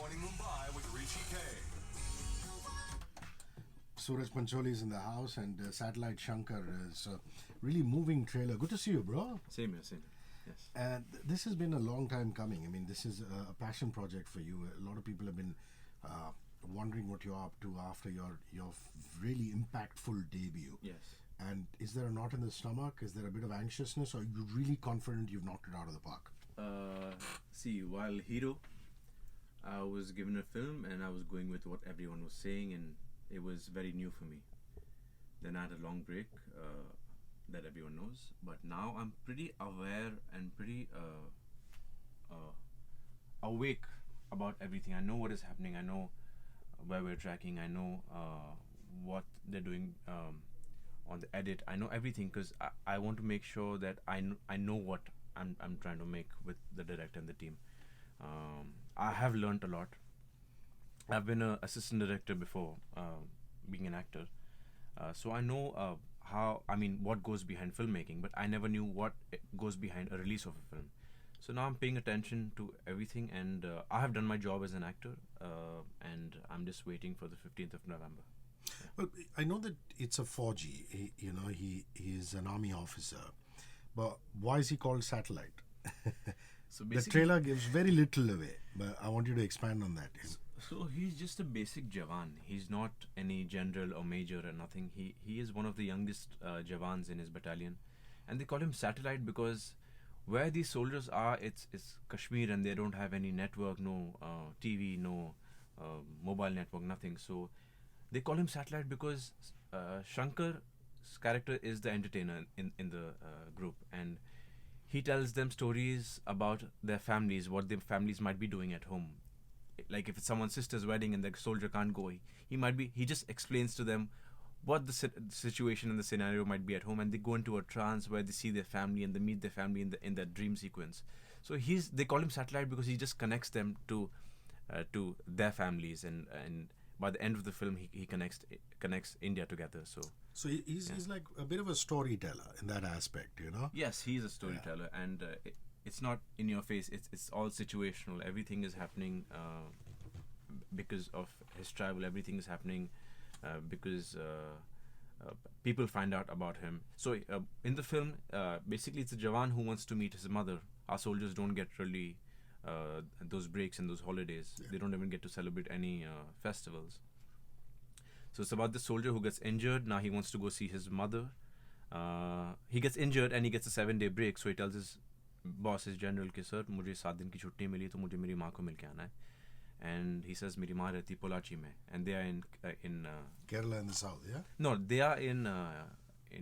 Morning Mumbai with Hrishi K. Sooraj Pancholi is in the house, and Satellite Shankar is a really moving trailer. Good to see you, bro. Same here, same here. Yes. And this has been a long time coming. I mean, this is a passion project for you. A lot of people have been wondering what you're up to after your really impactful debut. Yes. And is there a knot in the stomach? Is there a bit of anxiousness? Or are you really confident you've knocked it out of the park? See, while Hero, I was given a film and I was going with what everyone was saying, and it was very new for me. Then I had a long break that everyone knows, but now I'm pretty aware and pretty awake about everything. I know what is happening. I know where we're tracking. I know what they're doing on the edit. I know everything because I want to make sure that I know what I'm trying to make with the director and the team. I have learned a lot. I've been an assistant director before, being an actor, so I know what goes behind filmmaking, but I never knew what goes behind a release of a film. So now I'm paying attention to everything, and I have done my job as an actor, and I'm just waiting for the 15th of November. Well, I know that it's a 4G. He is an army officer, but why is he called Satellite? So The basically, trailer gives very little away, but I want you to expand on that. so he's just a basic Jawan. He's not any general or major or nothing. He is one of the youngest Jawans in his battalion, and they call him Satellite because where these soldiers are, it's Kashmir, and they don't have any network, no TV, no mobile network, nothing. So they call him Satellite because Shanker's character is the entertainer in the group, and he tells them stories about their families, what their families might be doing at home. Like if it's someone's sister's wedding and the soldier can't go, he just explains to them what the situation and the scenario might be at home, and they go into a trance where they see their family and they meet their family in that dream sequence. So they call him Satellite because he just connects them to their families, and by the end of the film he connects India together. So he's like a bit of a storyteller in that aspect, you know? Yes, he's a storyteller, and it's not in your face. It's all situational. Everything is happening because of his travel. Everything is happening because people find out about him. So in the film, basically, it's a Jawan who wants to meet his mother. Our soldiers don't get really those breaks and those holidays. Yeah. They don't even get to celebrate any festivals. So it's about the soldier who gets injured. Now he wants to go see his mother. He gets injured and he gets a 7-day break. So he tells his boss, his general, कि sir मुझे 7 दिन की छुट्टी मिली तो मुझे मेरी माँ को मिल के आना है. And he says मेरी माँ रहती पोलाची में, and they are in Kerala in the south, yeah? no, they are in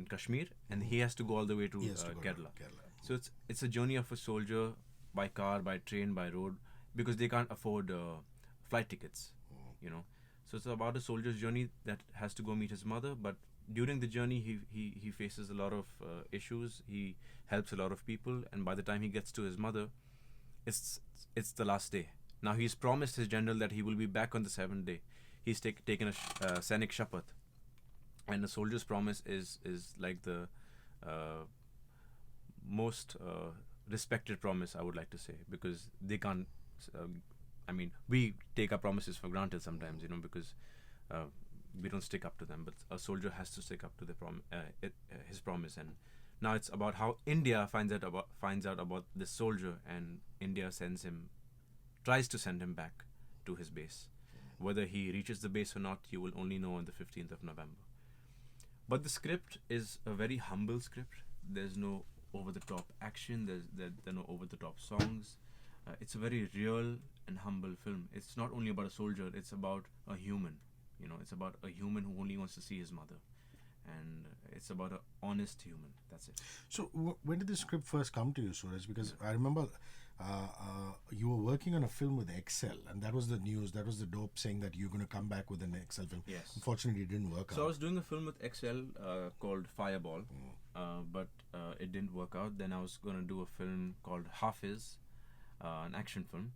Kashmir, and he has to go all the way to He has to go to Kerala. Kerala. So it's a journey of a soldier by car, by train, by road, because they can't afford flight tickets, you know. So it's about a soldier's journey that has to go meet his mother, but during the journey he faces a lot of issues. He helps a lot of people, and by the time he gets to his mother, it's the last day. Now he's promised his general that he will be back on the 7th day. He's taken a Sainik Shapath, and a soldier's promise is like the most respected promise, I would like to say, because they can't. We take our promises for granted sometimes, you know, because we don't stick up to them. But a soldier has to stick up to his promise. And now it's about how India finds out about this soldier, and India tries to send him back to his base. Whether he reaches the base or not, you will only know on the 15th of November. But the script is a very humble script. There's no over-the-top action. There are no over-the-top songs. It's a very real and humble film. It's not only about a soldier. It's about a human. You know, it's about a human who only wants to see his mother. And it's about an honest human. That's it. So when did the script first come to you, Suraj? Because I remember you were working on a film with Excel, and that was the news, that was the dope, saying that you're going to come back with an Excel film. Yes. Unfortunately, it didn't work out. So I was doing a film with Excel called Fireball, but it didn't work out. Then I was going to do a film called Hafiz, an action film.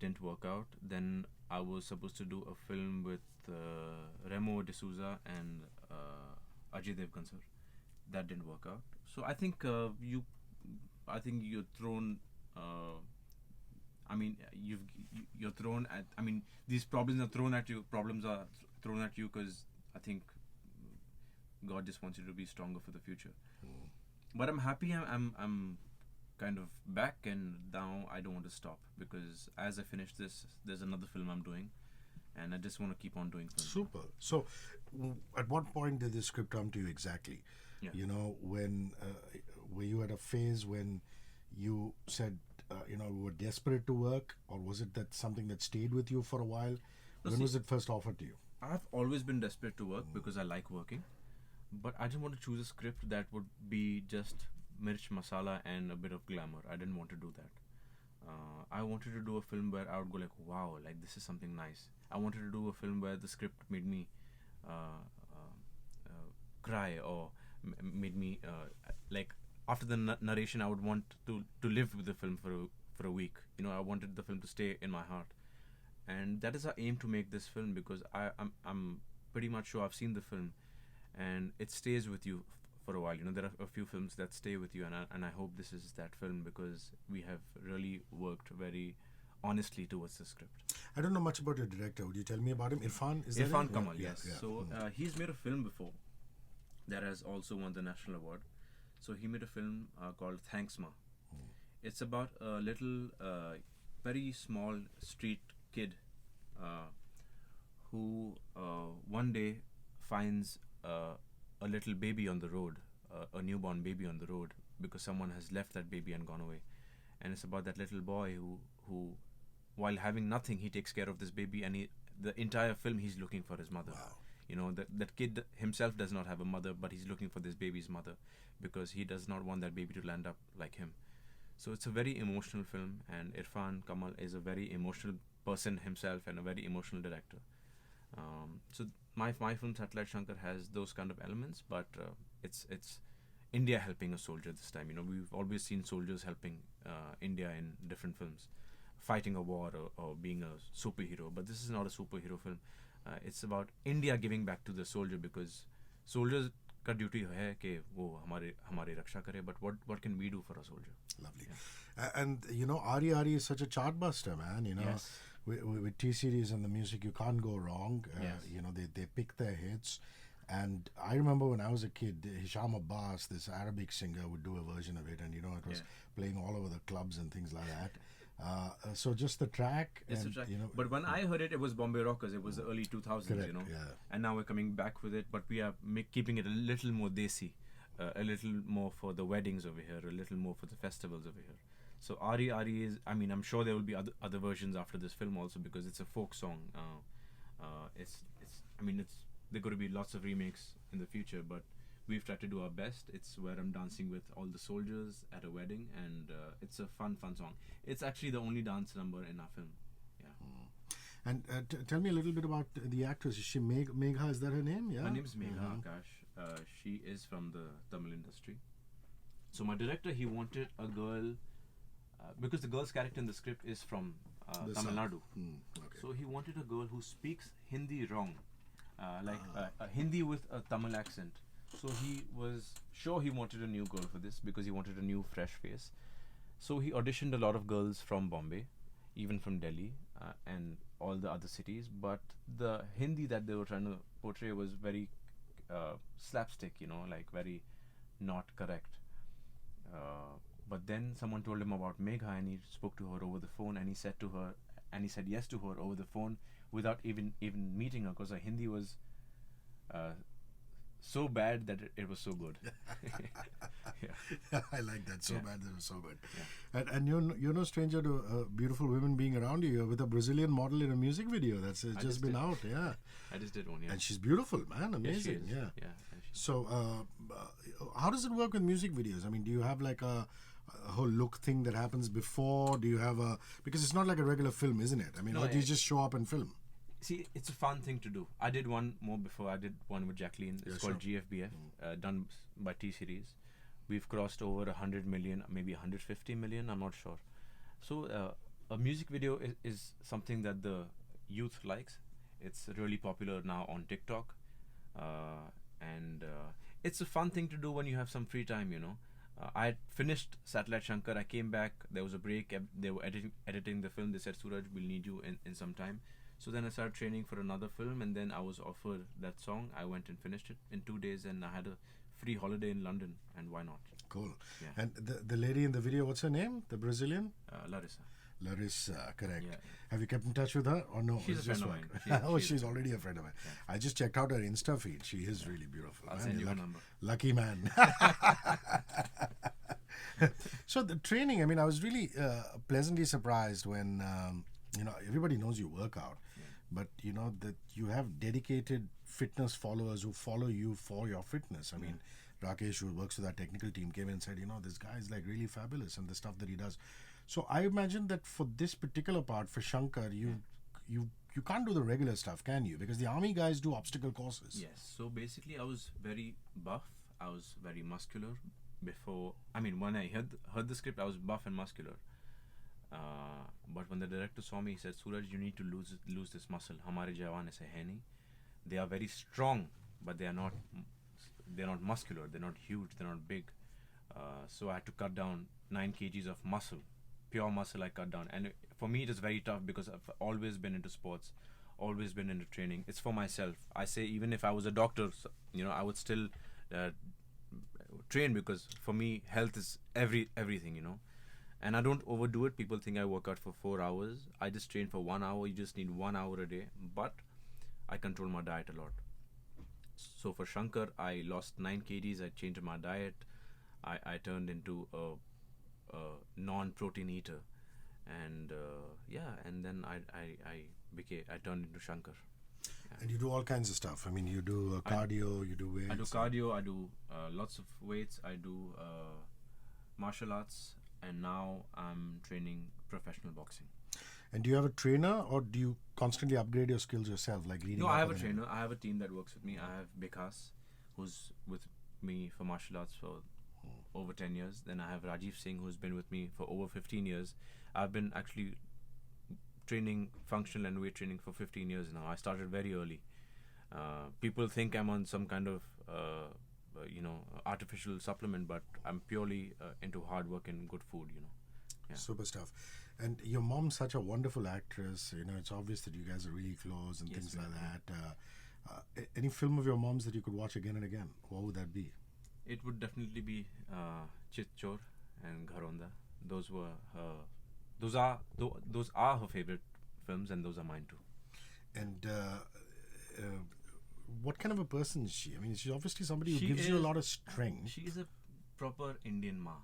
Didn't work out. Then I was supposed to do a film with Remo D'Souza and Ajay Devgan sir. That didn't work out. So I think you're thrown I mean, you're thrown at. I mean, these problems are thrown at you. Problems are thrown at you because I think God just wants you to be stronger for the future. But I'm happy. I'm kind of back, and now I don't want to stop because as I finish this, there's another film I'm doing, and I just want to keep on doing films. Super. So, at what point did this script come to you exactly? Yeah. You know, when were you at a phase when you said, you know, you were desperate to work, or was it that something that stayed with you for a while? No, When see, was it first offered to you? I've always been desperate to work because I like working, but I didn't want to choose a script that would be just mirch masala and a bit of glamour. I didn't want to do that. I wanted to do a film where I would go like, wow, like this is something nice. I wanted to do a film where the script made me cry or made me like after the narration I would want to live with the film for a week. You know, I wanted the film to stay in my heart, and that is our aim to make this film because I'm pretty much sure I've seen the film and it stays with you for a while. You know, there are a few films that stay with you, and I hope this is that film because we have really worked very honestly towards the script. I don't know much about your director. Would you tell me about him? Irfan, is that Irfan it? Kamal, Yeah, yes. yeah. So he's made a film before that has also won the national award. So he made a film called Thanks Ma. It's about a little, very small street kid who one day finds a little baby on the road, a newborn baby on the road, because someone has left that baby and gone away. And it's about that little boy who while having nothing, he takes care of this baby, and the entire film he's looking for his mother. Wow. You know, that kid himself does not have a mother, but he's looking for this baby's mother because he does not want that baby to land up like him. So it's a very emotional film, and Irfan Kamal is a very emotional person himself and a very emotional director. So my film Satellite Shankar has those kind of elements, but it's India helping a soldier this time. You know, we've always seen soldiers helping India in different films, fighting a war or being a superhero, but this is not a superhero film. It's about India giving back to the soldier because soldiers का duty है कि वो हमारी रक्षा करे, but what can we do for a soldier? Lovely. And you know, Ari is such a chartbuster, man. You know, Yes. with T-Series and the music, you can't go wrong. Yes. You know, they pick their hits. And I remember when I was a kid, Hisham Abbas, this Arabic singer, would do a version of it, and you know, it was playing all over the clubs and things like that. So just the track, It's and, a track. you know, But when I heard it, it was Bombay Rockers. It was the early 2000s, Correct, you know. yeah. And now we're coming back with it, but we are keeping it a little more desi, a little more for the weddings over here, a little more for the festivals over here. So Ari is, I mean, I'm sure there will be other versions after this film also because it's a folk song. There going to be lots of remakes in the future, but we've tried to do our best. It's where I'm dancing with all the soldiers at a wedding, and it's a fun song. It's actually the only dance number in our film. Yeah. And tell me a little bit about the actress. Is she Megha? Is that her name? Yeah. Her name is Megha Akash. She is from the Tamil industry. So my director, he wanted a girl because the girl's character in the script is from The Tamil South. Nadu. Okay. So he wanted a girl who speaks Hindi wrong, Hindi with a Tamil accent. So he was sure he wanted a new girl for this because he wanted a new fresh face. So he auditioned a lot of girls from Bombay, even from Delhi and all the other cities. But the Hindi that they were trying to portray was very slapstick, you know, like very not correct. But then someone told him about Megha, and he spoke to her over the phone, and he said yes to her over the phone without even meeting her, because her Hindi was so bad that it was so good. Yeah. I like that. So bad that it was so good. Yeah. And you're no stranger to beautiful women being around you. You're with a Brazilian model in a music video that's just been out. Yeah. I just did one. Yeah. And she's beautiful, man. Amazing. Yeah. She is. Yeah. Yeah. So, how does it work with music videos? I mean, do you have like a whole look thing that happens before? Do you have because it's not like a regular film, isn't it? I mean, or do you just show up and film? See, it's a fun thing to do. I did one more before. I did one with Jacqueline. It's called GFBF, done by T-Series. We've crossed over 100 million, maybe 150 million, I'm not sure. So a music video is something that the youth likes. It's really popular now on TikTok. And it's a fun thing to do when you have some free time, you know. I had finished Satellite Shankar. I came back. There was a break. They were editing the film. They said, Sooraj, we'll need you in some time. So then I started training for another film, and then I was offered that song. I went and finished it in 2 days, and I had a free holiday in London, and why not? Cool. Yeah. And the lady in the video, what's her name? The Brazilian? Larissa. Larissa, correct. Yeah. Have you kept in touch with her or no? She's It's a friend just of work? mine. She's already a friend of mine. Yeah. I just checked out her Insta feed. She is really beautiful. I'll man. send you You're her number. Lucky man. So the training, I mean, I was really pleasantly surprised when, everybody knows you work out, but, that you have dedicated fitness followers who follow you for your fitness. I mean, Rakesh, who works with our technical team, came in and said, this guy is like really fabulous and the stuff that he does. So I imagine that for this particular part, for Shankar, you can't do the regular stuff, can you? Because the army guys do obstacle courses. Yes. So basically, I was very buff. I was very muscular. When I heard the script, I was buff and muscular. But when the director saw me, he said, Sooraj, you need to lose this muscle. Hamare jawan aise hai nahi. They are very strong, but they're not muscular. They're not huge. They're not big. So I had to cut down 9 kgs of muscle. Pure muscle I cut down. And for me, it is very tough because I've always been into sports, always been into training. It's for myself. I say even if I was a doctor, I would still train, because for me, health is everything, And I don't overdo it. People think I work out for 4 hours. I just train for 1 hour. You just need 1 hour a day. But I control my diet a lot. So for Shankar, I lost 9 kgs. I changed my diet. I turned into a non-protein eater, and and then I turned into Shankar. Yeah. And you do all kinds of stuff. I mean, you do cardio, you do weights. I do cardio. I do lots of weights. I do martial arts, and now I'm training professional boxing. And do you have a trainer, or do you constantly upgrade your skills yourself, like reading? No, I have a trainer. I have a team that works with me. I have Bikas, who's with me for martial arts for over 10 years. Then I have Rajiv Singh, who's been with me for over 15 years. I've been actually training functional and weight training for 15 years now. I started very early. People think I'm on some kind of artificial supplement, but I'm purely into hard work and good food. Yeah. Super stuff. And your mom's such a wonderful actress. It's obvious that you guys are really close and things like that. Any film of your mom's that you could watch again and again? What would that be? It would definitely be Chit Chor and Gharonda. Those are her favorite films, and those are mine too. And what kind of a person is she? I mean, she's obviously somebody who gives you a lot of strength. She is a proper Indian ma.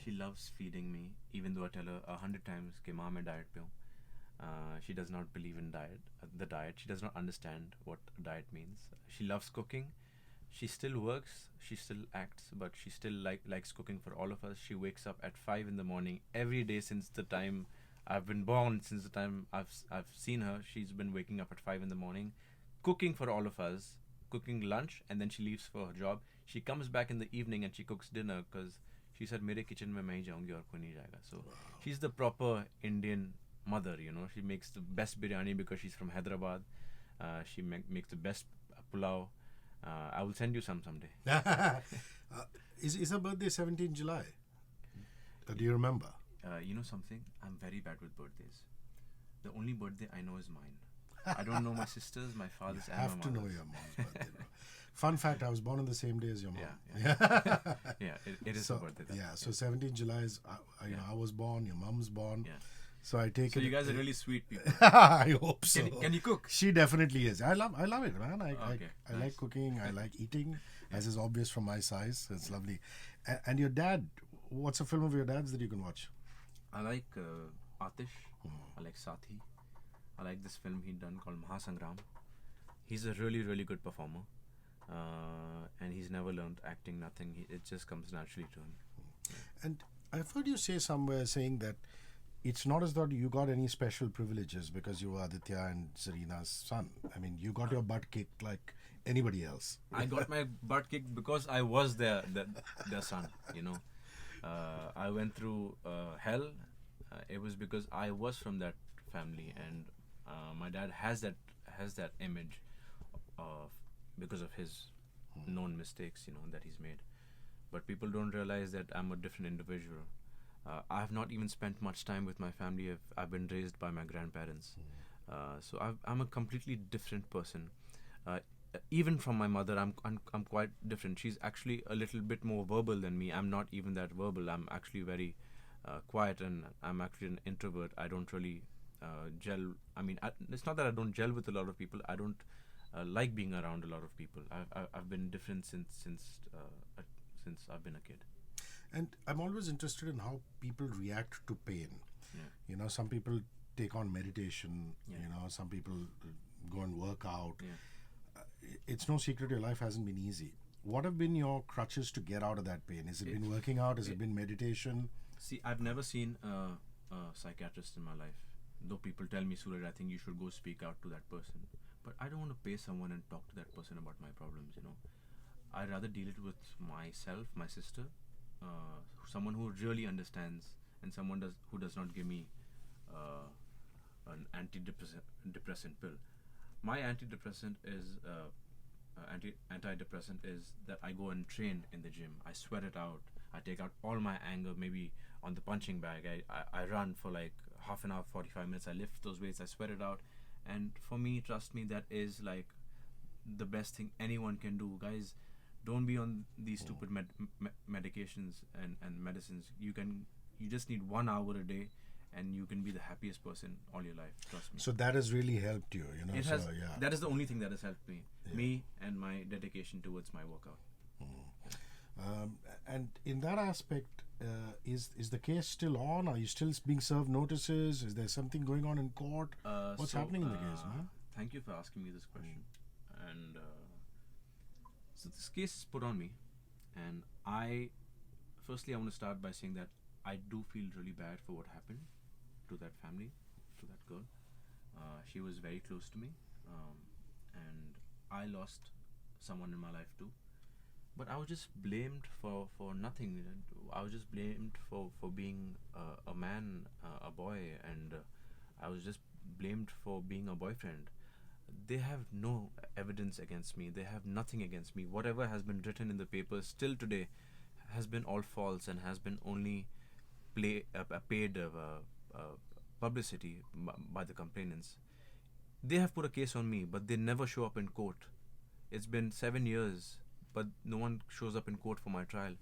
She loves feeding me, even though I tell her 100 times कि माँ मैं diet पे हूँ. She does not believe in the diet. She does not understand what diet means. She loves cooking. She still works, she still acts, but she still likes cooking for all of us. She wakes up at 5 in the morning every day since the time I've been born, since the time I've seen her. She's been waking up at 5 in the morning, cooking for all of us, cooking lunch, and then she leaves for her job. She comes back in the evening and she cooks dinner, because she said, "Mere kitchen mein main hi jaungi aur koi nahi jayega." So she's the proper Indian mother. She makes the best biryani because she's from Hyderabad. She makes the best pulao. I will send you some someday. Is her birthday 17 July? Do you remember? You know something? I'm very bad with birthdays. The only birthday I know is mine. I don't know my sister's, my father's, and my mother's. You have to know your mom's birthday, bro. Fun fact, I was born on the same day as your mom. Yeah, it is her birthday. So 17 July is, I was born, your mom's born. Yeah. So I take it. So you guys are really sweet people. I hope so. Can you cook? She definitely is. I love it, man. I Nice. like cooking. I like eating, as is obvious from my size. It's lovely. And your dad, what's a film of your dad's that you can watch? I like Atish. I like Sathi. I like this film he'd done called Mahasangram. He's a really, really good performer. And he's never learned acting, nothing. It just comes naturally to him. And I've heard you say somewhere saying that it's not as though you got any special privileges because you were Aditya and Zarina's son. I mean, you got your butt kicked like anybody else. I got my butt kicked because I was their son, I went through hell. It was because I was from that family, and my dad has that image of, because of his known mistakes, that he's made. but people don't realize that I'm a different individual. I have not even spent much time with my family. I've been raised by my grandparents. So I'm a completely different person. Uh, Even from my mother, I'm quite different. She's actually a little bit more verbal than me. I'm not even that verbal. I'm actually very quiet, and I'm actually an introvert. I don't really gel. I mean, it's not that I don't gel with a lot of people. I don't like being around a lot of people. I've been different since I've been a kid. And I'm always interested in how people react to pain. Yeah. You know, some people take on meditation. Yeah. You know, some people go and work out. Yeah. It's no secret your life hasn't been easy. What have been your crutches to get out of that pain? Has it been working out? Has it been meditation? See, I've never seen a psychiatrist in my life. Though people tell me, Sooraj, I think you should go speak out to that person. But I don't want to pay someone and talk to that person about my problems, you know. I'd rather deal it with myself, my sister, someone who really understands, and someone who does not give me an antidepressant pill. My antidepressant is antidepressant is that I go and train in the gym. I sweat it out. I take out all my anger, maybe on the punching bag. I run for like half an hour, 45 minutes. I lift those weights. I sweat it out. And for me, trust me, that is like the best thing anyone can do. Guys, don't be on these stupid medications and medicines. You just need 1 hour a day, and you can be the happiest person all your life. Trust me. So that has really helped you, you know. It has. Yeah. That is the only thing that has helped me. Yeah. Me and my dedication towards my workout. And in that aspect, is the case still on? Are you still being served notices? Is there something going on in court? What's happening in the case, man? Thank you for asking me this question. And so this case is put on me, and firstly I want to start by saying that I do feel really bad for what happened to that family, to that girl. She was very close to me, and I lost someone in my life too. But I was just blamed for nothing. I was just blamed for being a man, a boy, and I was just blamed for being a boyfriend. They have no evidence against me. They have nothing against me. Whatever has been written in the papers still today has been all false and has been only paid publicity by the complainants. They have put a case on me, but they never show up in court. It's been 7 years, but no one shows up in court for my trial.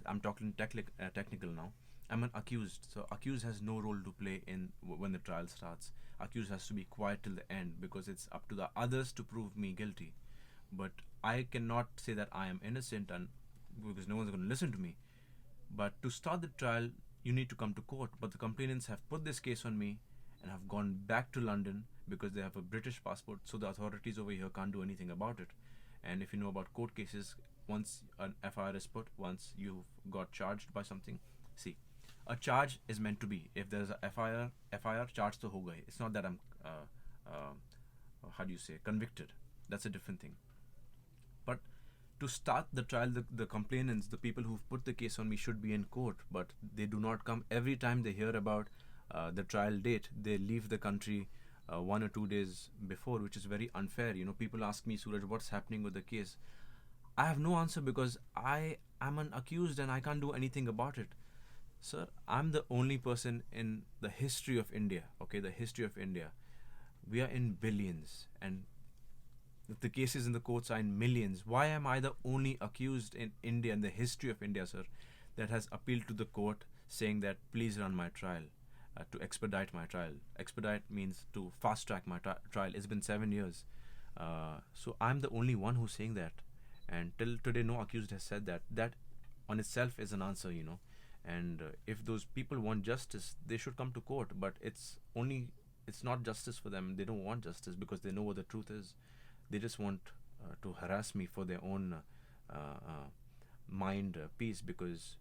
I'm talking technical now. I'm an accused, so accused has no role to play in when the trial starts. Accused has to be quiet till the end because it's up to the others to prove me guilty. But I cannot say that I am innocent, and because no one's going to listen to me. But to start the trial, you need to come to court. But the complainants have put this case on me and have gone back to London because they have a British passport, so the authorities over here can't do anything about it. And if you know about court cases, once an FIR is put, once you've got charged by something, see, a charge is meant to be. If there's a FIR, charge to ho gaye. It's not that I'm, convicted. That's a different thing. But to start the trial, the complainants, the people who've put the case on me should be in court, but they do not come. Every time they hear about the trial date, they leave the country 1 or 2 days before, which is very unfair. You know, people ask me, Sooraj, what's happening with the case? I have no answer because I am an accused and I can't do anything about it. Sir, I'm the only person in the history of India, the history of India. We are in billions, and the cases in the courts are in millions. Why am I the only accused in India, in the history of India, sir, that has appealed to the court saying that please run my trial, to expedite my trial? Expedite means to fast track my trial. It's been 7 years. So I'm the only one who's saying that. And till today, no accused has said that. That on itself is an answer, you know. And if those people want justice, they should come to court. But it's not justice for them. They don't want justice because they know what the truth is. They just want to harass me for their own mind peace because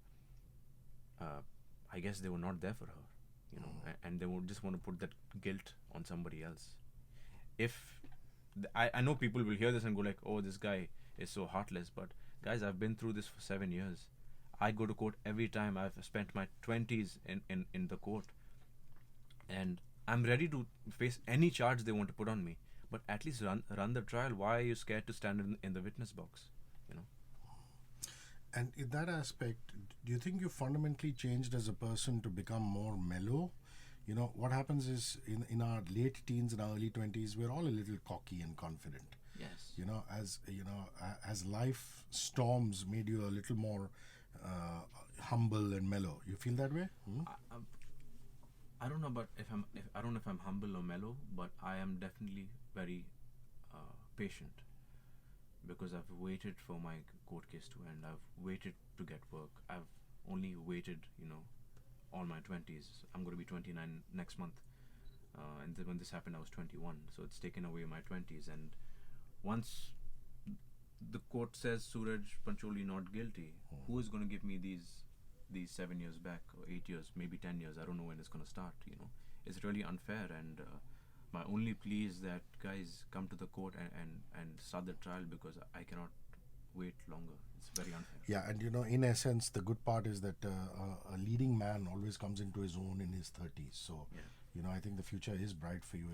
I guess they were not there for her, you know, and they would just want to put that guilt on somebody else. I know people will hear this and go like, oh, this guy is so heartless, but guys, I've been through this for 7 years. I go to court every time. I've spent my 20s in the court, and I'm ready to face any charge they want to put on me. But at least run the trial. Why are you scared to stand in the witness box? You know. And in that aspect, do you think you fundamentally changed as a person to become more mellow? You know, what happens is in our late teens and our early 20s, we're all a little cocky and confident. Yes. You know, as life storms made you a little more humble and mellow. You feel that way? Hmm? I don't know about if I don't know if I'm humble or mellow, but I am definitely very patient because I've waited for my court case to end. I've waited to get work. I've only waited, all my 20s. I'm going to be 29 next month, and when this happened, I was 21. So it's taken away my 20s. And once the court says Sooraj Pancholi not guilty, who is going to give me these 7 years back, or 8 years, maybe 10 years? I don't know when it's going to start. It's really unfair. And my only plea is that guys come to the court and start the trial, because I cannot wait longer. It's very unfair. Yeah, and in essence, the good part is that a leading man always comes into his own in his 30s. So, I think the future is bright for you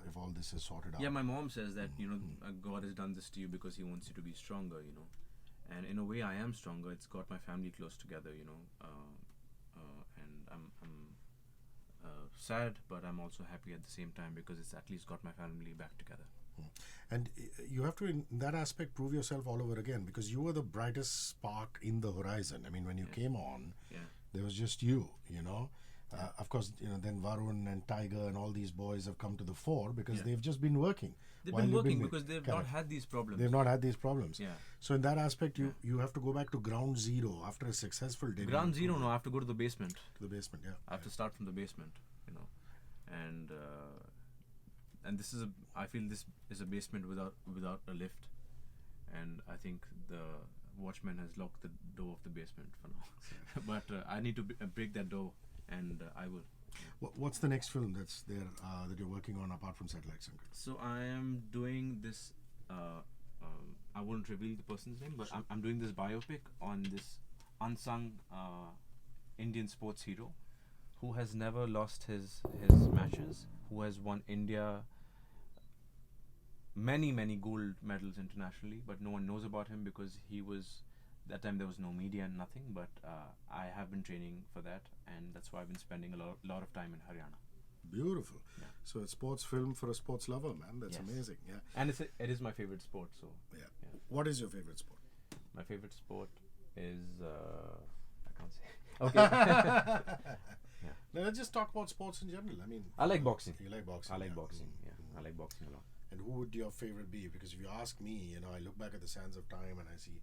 if all this is sorted out. Yeah, my mom says that God has done this to you because He wants you to be stronger. And in a way, I am stronger. It's got my family close together. And I'm sad, but I'm also happy at the same time, because it's at least got my family back together. And you have to, in that aspect, prove yourself all over again, because you were the brightest spark in the horizon. I mean, when you came on, there was just you. Of course, then Varun and Tiger and all these boys have come to the fore because they've just been working. They've been working because they've not had these problems. They've not had these problems. Yeah. So in that aspect, you have to go back to ground zero after a successful debut. Ground zero? No, I have to go to the basement. To the basement, yeah. I have to start from the basement, and this is I feel this is a basement without a lift, and I think the watchman has locked the door of the basement for now. But I need to break that door, and I will. What's the next film that's there that you're working on apart from Satellite Shankar? So I am doing this. I won't reveal the person's name, but I'm doing this biopic on this unsung Indian sports hero who has never lost his matches, who has won India many gold medals internationally, but no one knows about him because that time there was no media and nothing, but I have been training for that, and that's why I've been spending a lot of time in Haryana. Beautiful. Yeah. So a sports film for a sports lover, man. That's amazing. Yeah. And it is my favorite sport. So yeah. What is your favorite sport? My favorite sport is I can't say. Okay. Now let's just talk about sports in general. I mean, I like boxing. You like boxing? I like boxing. Yeah, I like boxing a lot. And who would your favorite be? Because if you ask me, I look back at the sands of time and I see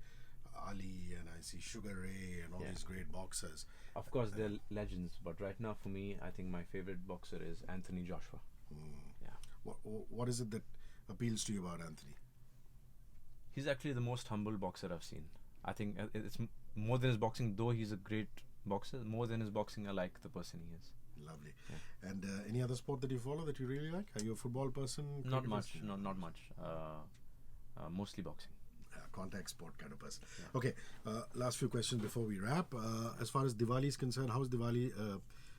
Ali and I see Sugar Ray and all these great boxers. Of course, they're legends, but right now for me, I think my favorite boxer is Anthony Joshua. Yeah. What is it that appeals to you about Anthony? He's actually the most humble boxer I've seen. I think it's more than his boxing, though he's a great boxer. More than his boxing, I like the person he is. Lovely. Yeah. And any other sport that you follow that you really like? Are you a football person? Not much. Not much. Mostly boxing. Contact sport kind of person. Yeah. Okay, last few questions before we wrap. As far as Diwali is concerned, how's Diwali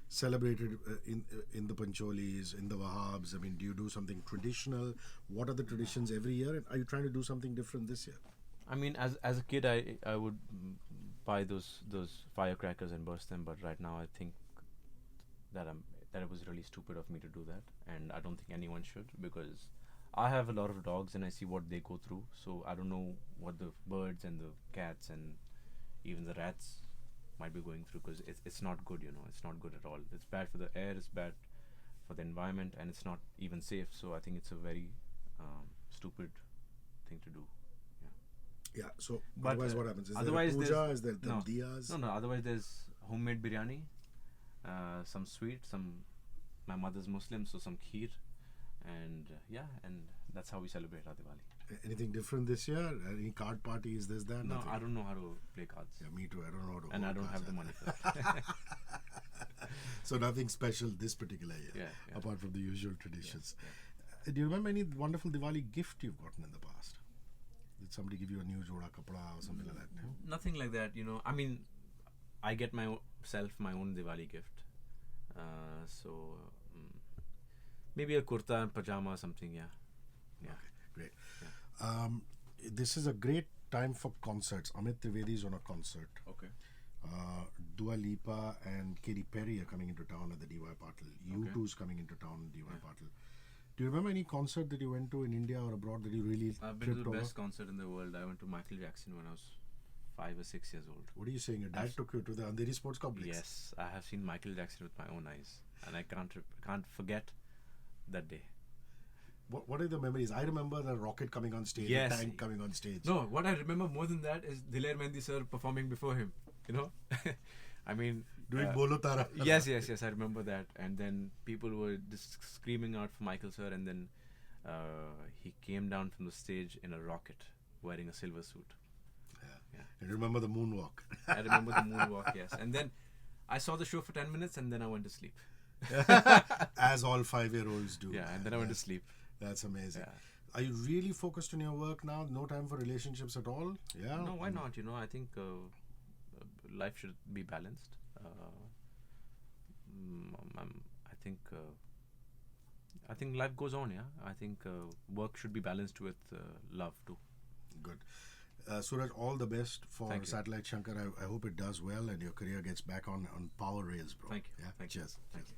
celebrated in the Pancholis, in the Wahabs? I mean, do you do something traditional? What are the traditions every year? And are you trying to do something different this year? I mean, as a kid, I would buy those firecrackers and burst them, but right now I think that it was really stupid of me to do that, and I don't think anyone should, because I have a lot of dogs and I see what they go through, so I don't know what the birds and the cats and even the rats might be going through, because it's not good, it's not good at all. It's bad for the air, it's bad for the environment, and it's not even safe. So I think it's a very stupid thing to do. Yeah, so otherwise what happens? Is otherwise there a puja? Is there diyas? No, otherwise there's homemade biryani, some sweet, my mother's Muslim, so some kheer, and and that's how we celebrate our Diwali. Anything different this year? Any card parties? There's that? No, nothing? I don't know how to play cards. Yeah, me too. I don't know how to. And I don't have the money for that. So nothing special this particular year, apart from the usual traditions. Do you remember any wonderful Diwali gift you've gotten in the past? Did somebody give you a new joda kapda or something like that? No? Nothing like that. I mean, I get myself my own Diwali gift. So maybe a kurta and pajama or something. Yeah. Okay, great. Yeah. This is a great time for concerts. Amit Trivedi's on a concert. Okay. Dua Lipa and Katy Perry are coming into town at the DY Patil. U2's coming into town at DY Patil. Do you remember any concert that you went to in India or abroad that you really I've been to tripped the over? best concert in the world. I went to Michael Jackson when I was 5 or 6 years old. What are you saying? Your dad took you to the Andheri Sports Complex? Yes, I have seen Michael Jackson with my own eyes, and I can't forget that day. What are the memories? I remember the rocket coming on stage, Yes. the tank coming on stage. No, what I remember more than that is Dilair Mehndi sir performing before him. You know, I mean, Doing Bolo Tara. yes, I remember that. And then people were just screaming out for Michael sir, and then he came down from the stage in a rocket, wearing a silver suit. Yeah. And remember the moonwalk. I remember the moonwalk, yes. And then I saw the show for 10 minutes, and then I went to sleep. As all 5-year-olds do. Yeah, and then I went to sleep. That's amazing. Yeah. Are you really focused on your work now? No time for relationships at all? Yeah. No, why not? You know, I think life should be balanced. I think life goes on. Yeah, I think work should be balanced with love too. Good. Sooraj, all the best for Thank you. Satellite Shankar. I hope it does well and your career gets back on power rails, bro. Thank you. Yeah? Thank you. Cheers. Thank you.